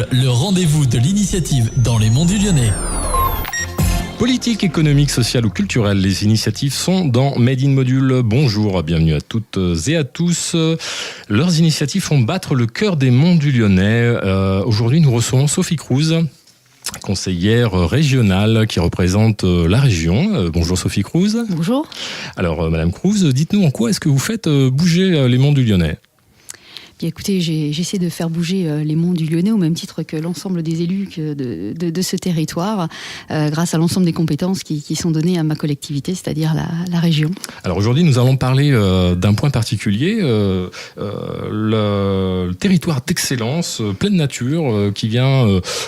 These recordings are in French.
Module, le rendez-vous de l'initiative dans les Monts du Lyonnais. Politique, économique, sociale ou culturelle, les initiatives sont dans Made in Module. Bonjour, bienvenue à toutes et à tous. Leurs initiatives font battre le cœur des Monts du Lyonnais. Aujourd'hui, nous recevons Sophie Cruz, conseillère régionale qui représente la région. Bonjour Sophie Cruz. Bonjour. Alors Madame Cruz, dites-nous en quoi est-ce que vous faites bouger les Monts du Lyonnais ? Bien, écoutez, j'essaie de faire bouger les Monts du Lyonnais au même titre que l'ensemble des élus de ce territoire, grâce à l'ensemble des compétences qui sont données à ma collectivité, c'est-à-dire la région. Alors aujourd'hui, nous allons parler d'un point particulier, le territoire d'excellence, pleine nature, qui vient,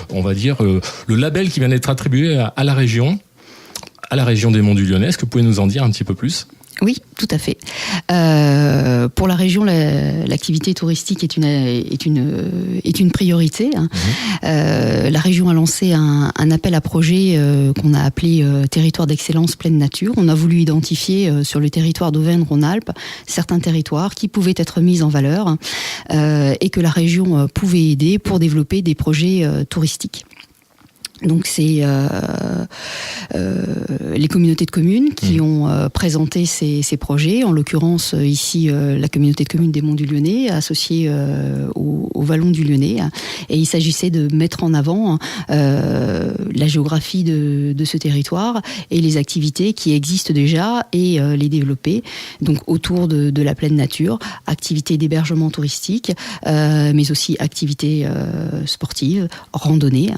on va dire, le label qui vient d'être attribué à la région des Monts du Lyonnais. Est-ce que vous pouvez nous en dire un petit peu plus ? Oui, tout à fait. Pour la région, l'activité touristique est une priorité. La région a lancé un appel à projet qu'on a appelé territoire d'excellence pleine nature. On a voulu identifier sur le territoire d'Auvergne-Rhône-Alpes certains territoires qui pouvaient être mis en valeur et que la région pouvait aider pour développer des projets touristiques. Donc c'est les communautés de communes qui ont présenté ces projets, en l'occurrence ici la communauté de communes des Monts du Lyonnais, associée au Vallon du Lyonnais. Et il s'agissait de mettre en avant la géographie de ce territoire et les activités qui existent déjà et les développer. Donc autour de la pleine nature, activités d'hébergement touristique, mais aussi activités sportives, randonnées.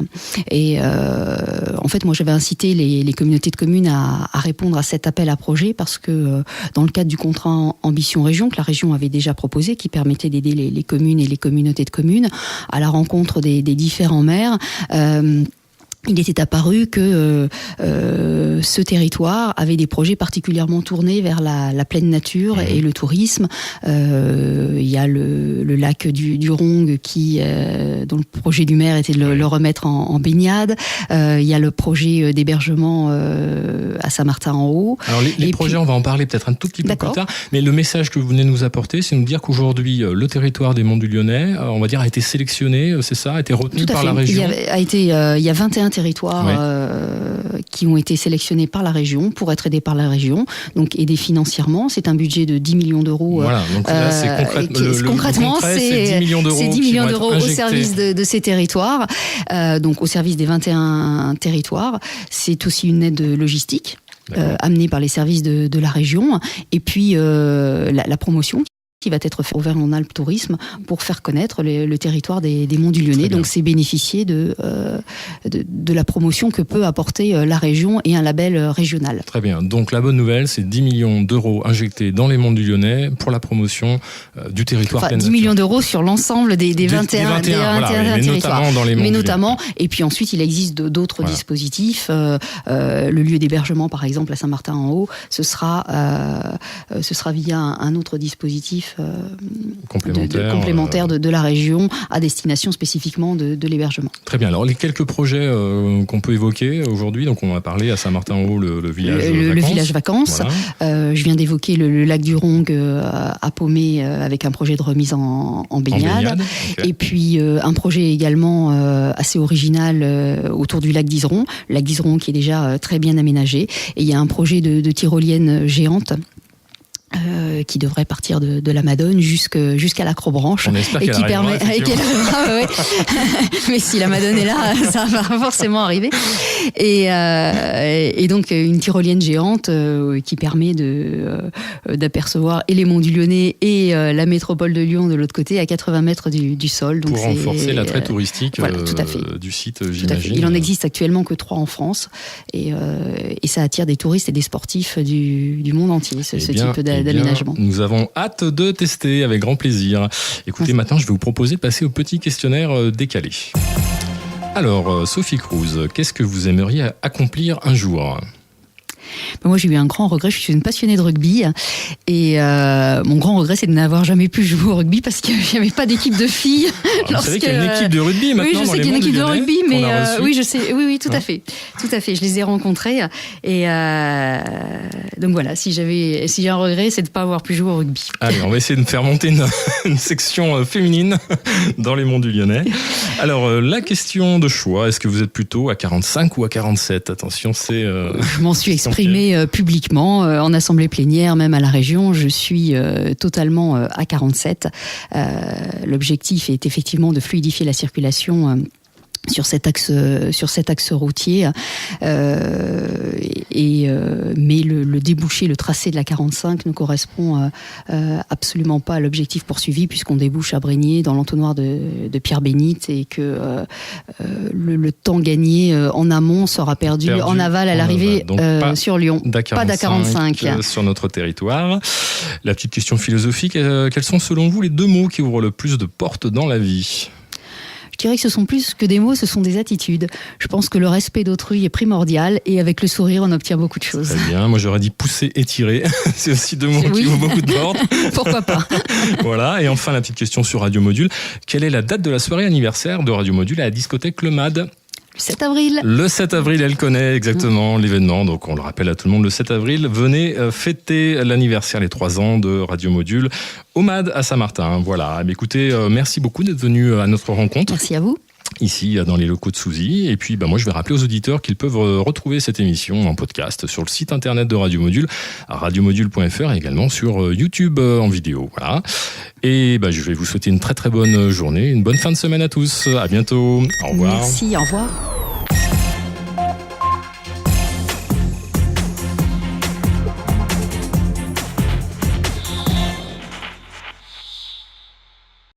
Et en fait, moi, j'avais incité les communautés de communes à répondre à cet appel à projet parce que dans le cadre du contrat Ambition Région que la région avait déjà proposé, qui permettait d'aider les communes et les communautés de communes à la rencontre des différents maires, il était apparu que ce territoire avait des projets particulièrement tournés vers la pleine nature et le tourisme. Il y a le lac du Rong dont le projet du maire était de le remettre en baignade. Il y a le projet d'hébergement à Saint-Martin-en-Haut. Alors les projets, on va en parler peut-être un tout petit peu plus tard, mais le message que vous venez nous apporter, c'est nous dire qu'aujourd'hui, le territoire des Monts du Lyonnais, on va dire, a été sélectionné, c'est ça, a été retenu par la région. Il y a 21 territoires qui ont été sélectionnés par la région pour être aidés par la région, donc aidés financièrement. C'est un budget de 10 millions d'euros. Voilà, donc là, c'est concrètement, c'est 10 millions d'euros, c'est 10 millions d'euros au service de ces territoires, donc au service des 21 territoires. C'est aussi une aide logistique amenée par les services de la région, et puis la promotion qui va être fait au Auvergne-Rhône-Alpes Tourisme pour faire connaître le territoire des Monts du Lyonnais. Donc c'est bénéficier de la promotion que peut apporter la région et un label régional. Très bien. Donc la bonne nouvelle, c'est 10 millions d'euros injectés dans les Monts du Lyonnais pour la promotion du territoire. 10 millions d'euros sur l'ensemble des 21 territoires. Notamment dans les Monts du Lyonnais. Et puis ensuite, il existe d'autres dispositifs. Le lieu d'hébergement, par exemple, à Saint-Martin-en-Haut, ce sera via un autre dispositif complémentaire de la région à destination spécifiquement de l'hébergement. Très bien. Alors les quelques projets qu'on peut évoquer aujourd'hui, donc on va parler à Saint-Martin-en-Haut le village vacances. Le village vacances. Voilà. Je viens d'évoquer le lac du Rong à Paumé avec un projet de remise en baignade. Okay. Et puis un projet également assez original autour du lac d'Iseron. Le lac d'Iseron qui est déjà très bien aménagé. Et il y a un projet de tyrolienne géante qui devrait partir de la Madone jusqu'à l'Acrobranche et qui permet mais si la Madone est là, ça va forcément arriver. Et donc une tyrolienne géante qui permet d'apercevoir et les Monts du Lyonnais et la métropole de Lyon de l'autre côté à 80 mètres du sol. Donc pour renforcer l'attrait touristique du site, j'imagine. Il en existe actuellement que 3 en France et ça attire des touristes et des sportifs du monde entier, ce type d'aménagement. Nous avons hâte de tester avec grand plaisir. Écoutez, maintenant, je vais vous proposer de passer au petit questionnaire décalé. Alors, Sophie Cruz, qu'est-ce que vous aimeriez accomplir un jour ? Moi, j'ai eu un grand regret. Je suis une passionnée de rugby. Et mon grand regret, c'est de n'avoir jamais pu jouer au rugby parce qu'il n'y avait pas d'équipe de filles. Vous savez qu'il y a une équipe de rugby maintenant. Oui, je sais qu'il y a une équipe de rugby, mais oui, je sais. Oui, tout à fait. Tout à fait. Je les ai rencontrés. Et donc voilà, si j'ai un regret, c'est de ne pas avoir pu jouer au rugby. Allez, on va essayer de faire monter une section féminine dans les Monts du Lyonnais. Alors, la question de choix, est-ce que vous êtes plutôt à 45 ou à 47 ? Attention, c'est... Je m'en suis exprimée publiquement, en assemblée plénière, même à la région. Je suis totalement à 47. L'objectif est effectivement de fluidifier la circulation sur cet axe routier, mais le débouché, le tracé de la 45 ne correspond absolument pas à l'objectif poursuivi, puisqu'on débouche à Brégnier dans l'entonnoir de Pierre-Bénite, et que le temps gagné en amont sera perdu en aval à l'arrivée sur Lyon. Pas d'A45 sur notre territoire. La petite question philosophique, quels sont selon vous les 2 mots qui ouvrent le plus de portes dans la vie ? Je dirais que ce sont plus que des mots, ce sont des attitudes. Je pense que le respect d'autrui est primordial, et avec le sourire, on obtient beaucoup de choses. Très bien, moi j'aurais dit pousser et tirer. C'est aussi 2 mots qui ouvrent beaucoup de portes. Pourquoi pas. Voilà, et enfin la petite question sur Radio Module. Quelle est la date de la soirée anniversaire de Radio Module à la discothèque Le Mad ? Le 7 avril. Le 7 avril, elle connaît exactement l'événement, donc on le rappelle à tout le monde, le 7 avril, venez fêter l'anniversaire, les 3 ans de Radio Module au MAD à Saint-Martin. Voilà, mais écoutez, merci beaucoup d'être venu à notre rencontre. Merci à vous. Ici, dans les locaux de Souzy. Et puis, moi, je vais rappeler aux auditeurs qu'ils peuvent retrouver cette émission en podcast sur le site internet de Radio Module, à radiomodule.fr, et également sur YouTube en vidéo. Voilà. Et je vais vous souhaiter une très très bonne journée, une bonne fin de semaine à tous. À bientôt. Au revoir. Merci, au revoir.